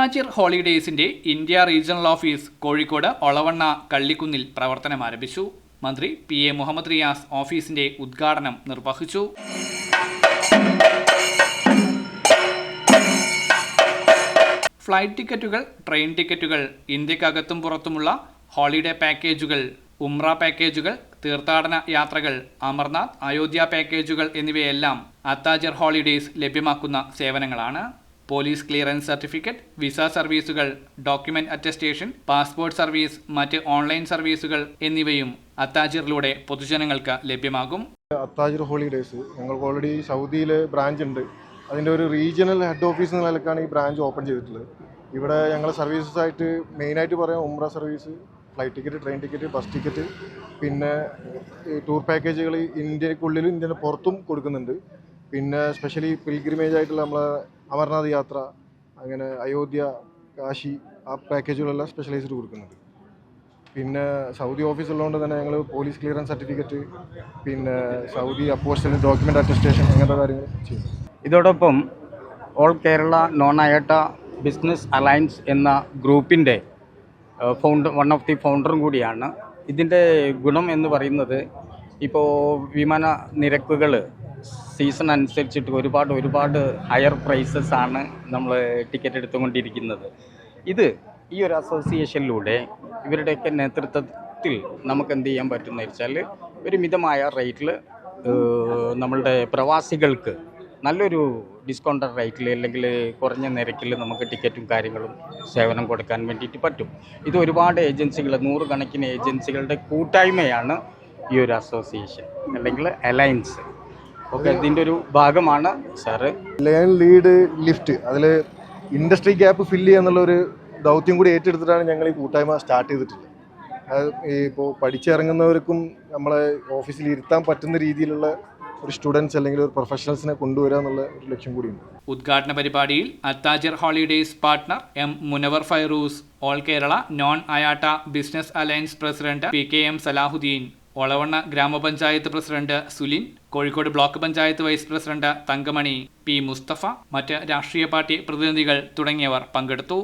അത്താച്ചിർ ഹോളിഡേയ്സിന്റെ India regional office Kozhikode Olavanna കള്ളിക്കുന്നിൽ പ്രവർത്തനം ആരംഭിച്ചു. മന്ത്രി PA മുഹമ്മദ് റിയാസ് ഓഫീസിന്റെ ഉദ്ഘാടനം നിർവഹിച്ചു. ഫ്ലൈറ്റ് ടിക്കറ്റുകൾ, ട്രെയിൻ ടിക്കറ്റുകൾ, ഇന്ത്യക്കകത്തും പുറത്തുമുള്ള ഹോളിഡേ പാക്കേജുകൾ, ഉംറ പാക്കേജുകൾ, തീർത്ഥാടന യാത്രകൾ, അമർനാഥ്, അയോധ്യ പാക്കേജുകൾ എന്നിവയെല്ലാം അത്താച്ചിർ ഹോളിഡേയ്സ് ലഭ്യമാക്കുന്ന സേവനങ്ങളാണ്. പോലീസ് ക്ലിയറൻസ് സർട്ടിഫിക്കറ്റ്, വിസ സർവീസുകൾ, ഡോക്യുമെന്റ് അറ്റസ്റ്റേഷൻ, പാസ്പോർട്ട് സർവീസ്, മറ്റ് ഓൺലൈൻ സർവീസുകൾ എന്നിവയും അത്താച്ചിറിലൂടെ പൊതുജനങ്ങൾക്ക് ലഭ്യമാകും. അത്താച്ചിർ ഹോളിഡേയ്സ് ഞങ്ങൾക്ക് ഓൾറെഡി സൗദിയിൽ ബ്രാഞ്ച് ഉണ്ട്. അതിൻ്റെ ഒരു റീജിയണൽ ഹെഡ് ഓഫീസ് എന്ന നിലക്കാണ് ഈ ബ്രാഞ്ച് ഓപ്പൺ ചെയ്തിട്ടുള്ളത്. ഇവിടെ ഞങ്ങൾ സർവീസസ് ആയിട്ട് മെയിനായിട്ട് പറയാം ഉംറ service, flight ticket, train ticket, bus ticket, പിന്നെ ടൂർ പാക്കേജുകൾ ഇന്ത്യക്കുള്ളിലും ഇന്ത്യയുടെ പുറത്തും കൊടുക്കുന്നുണ്ട്. പിന്നെ സ്പെഷ്യലി പിൽഗ്രിമേജ് ആയിട്ടുള്ള നമ്മളെ അമർനാഥ് യാത്ര, അങ്ങനെ അയോധ്യ, കാശി, ആ പാക്കേജുകളെല്ലാം സ്പെഷ്യലൈസ്ഡ് കൊടുക്കുന്നുണ്ട്. പിന്നെ സൗദി ഓഫീസ് ഉള്ളതുകൊണ്ട് തന്നെ ഞങ്ങൾ പോലീസ് ക്ലിയറൻസ് സർട്ടിഫിക്കറ്റ്, പിന്നെ സൗദി അപ്പോസ്റ്റൽ ഡോക്യുമെൻ്റ് അറ്റസ്റ്റേഷൻ അങ്ങനത്തെ കാര്യങ്ങൾ ചെയ്യും. ഇതോടൊപ്പം all Kerala non IATA business alliance എന്ന ഗ്രൂപ്പിൻ്റെ വൺ ഓഫ് ദി ഫൗണ്ടറും കൂടിയാണ്. ഇതിൻ്റെ ഗുണം എന്ന് പറയുന്നത്, ഇപ്പോൾ വിമാന നിരക്കുകൾ സീസൺ അനുസരിച്ചിട്ട് ഒരുപാട് ഹയർ പ്രൈസസ് ആണ് നമ്മൾ ടിക്കറ്റ് എടുത്തുകൊണ്ടിരിക്കുന്നത്. ഈ ഒരു അസോസിയേഷനിലൂടെ ഇവരുടെയൊക്കെ നേതൃത്വത്തിൽ നമുക്ക് എന്ത് ചെയ്യാൻ പറ്റുമെന്ന് വെച്ചാൽ, ഒരു മിതമായ റേറ്റിൽ നമ്മളുടെ പ്രവാസികൾക്ക് നല്ലൊരു ഡിസ്കൗണ്ടഡ് റേറ്റിൽ അല്ലെങ്കിൽ കുറഞ്ഞ നിരക്കിൽ നമുക്ക് ടിക്കറ്റും കാര്യങ്ങളും സേവനം കൊടുക്കാൻ വേണ്ടിയിട്ട് പറ്റും. ഇത് ഒരുപാട് ഏജൻസികൾ, 100 കണക്കിന് ഏജൻസികളുടെ കൂട്ടായ്മയാണ് ഈ ഒരു അസോസിയേഷൻ അല്ലെങ്കിൽ അലയൻസ്. ഓക്കെ, ഇതിൻ്റെ ഒരു ഭാഗമാണ് സാറ്. ലയൺ ലീഡ് ലിഫ്റ്റ്, അതിൽ ഇൻഡസ്ട്രി ഗ്യാപ്പ് ഫില്ല് ചെയ്യുക എന്നുള്ളൊരു ദൗത്യം കൂടി ഏറ്റെടുത്തിട്ടാണ് ഞങ്ങൾ ഈ കൂട്ടായ്മ സ്റ്റാർട്ട് ചെയ്തിട്ടുള്ളത്. അത് ഇപ്പോൾ പഠിച്ചിറങ്ങുന്നവർക്കും നമ്മളെ ഓഫീസിൽ ഇരുത്താൻ പറ്റുന്ന രീതിയിലുള്ള ഒരു സ്റ്റുഡൻസ് അല്ലെങ്കിൽ ഒരു പ്രൊഫഷണൽസിനെ കൊണ്ടുവരിക എന്നുള്ള ഒരു ലക്ഷ്യം കൂടിയുണ്ട്. ഉദ്ഘാടന പരിപാടിയിൽ Athachir holidays partner M. Munavar Fairoos, all Kerala non IATA business alliance president PKM Salahuddin, Olavanna ഗ്രാമപഞ്ചായത്ത് president Sulin, Kozhikode block panchayat vice president Thankamani, P. Mustafa, മറ്റ് രാഷ്ട്രീയ പാർട്ടി പ്രതിനിധികൾ തുടങ്ങിയവർ പങ്കെടുത്തു.